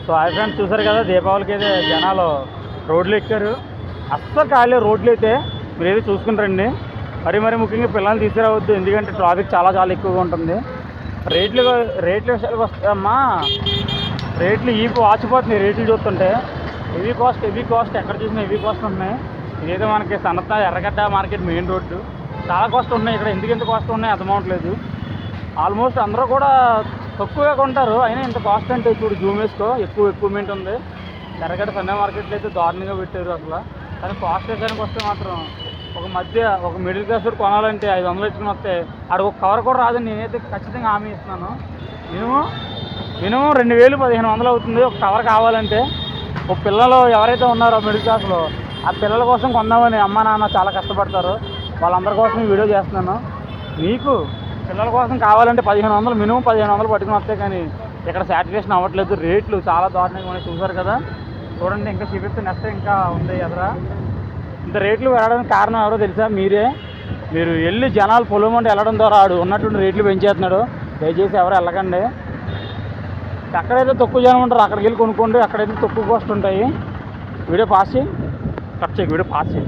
So hi friends, చూసారు కదా దీపావళికి అయితే జనాలు రోడ్లు ఎక్కారు. అస్సలు ఖాళీ రోడ్లు అయితే మీరు ఏదో చూసుకుంటారండి. మరి ముఖ్యంగా పిల్లల్ని తీసుకురావద్దు, ఎందుకంటే ట్రాఫిక్ చాలా ఎక్కువగా ఉంటుంది. రేట్ల విషయానికి వస్తే అమ్మా, రేట్లు వాచిపోతున్నాయి. రేట్లు చూస్తుంటే హెవీ కాస్ట్ ఎక్కడ చూసినా హెవీ కాస్ట్ ఉన్నాయి. ఇదైతే మనకి సన్నత ఎర్రగడ్డ మార్కెట్ మెయిన్ రోడ్డు. చాలా కాస్ట్ ఉన్నాయి ఇక్కడ. ఎందుకు ఇంత కాస్ట్ ఉన్నాయి అర్థమవట్లేదు. ఆల్మోస్ట్ అందరూ కూడా తక్కువగా కొంటారు, అయినా ఇంత కాస్ట్ అంటే ఇప్పుడు జూమ్ వేసుకో ఎక్కువ ఎక్విప్మెంట్ ఉంది. ఎర్రగడ్డ సండే మార్కెట్లో అయితే దారుణంగా పెట్టారు అసలు. కానీ కాస్ట్ విషయానికి వస్తే మాత్రం ఒక మిడిల్ క్లాస్ కూడా కొనాలంటే 500 ఇచ్చుకుని వస్తే ఆడ ఒక కవర్ కూడా రాదని నేనైతే ఖచ్చితంగా హామీ ఇస్తున్నాను. మినిమం 2000-1500 అవుతుంది ఒక కవర్ కావాలంటే. ఒక పిల్లలు ఎవరైతే ఉన్నారో మిడిల్ క్లాస్లో, ఆ పిల్లల కోసం కొందామని అమ్మ నాన్న చాలా కష్టపడతారు. వాళ్ళందరి కోసం ఈ వీడియో చేస్తున్నాను. మీకు పిల్లల కోసం కావాలంటే 1500, మినిమం 1500 పట్టుకుని వస్తే కానీ ఇక్కడ సాటిస్ఫాక్షన్ అవ్వట్లేదు. రేట్లు చాలా దారుణంగా ఉన్నాయి, చూసారు కదా. చూడండి, ఇంకా చూపిస్తే నెక్స్ట్ ఇంకా ఉంది ఎదురా. ఇంత రేట్లు వెళ్ళడానికి కారణం ఎవరో తెలుసా? మీరు వెళ్ళి జనాలు పొలమంటే వెళ్ళడం ద్వారా ఆడు ఉన్నటువంటి రేట్లు పెంచేస్తున్నాడు. దయచేసి ఎవరు వెళ్ళకండి. ఎక్కడైతే తక్కువ జనం ఉంటారో అక్కడికి వెళ్ళి కొనుక్కోండి. అక్కడైతే తక్కువ కాస్ట్ ఉంటాయి. వీడియో పాస్ చేయి.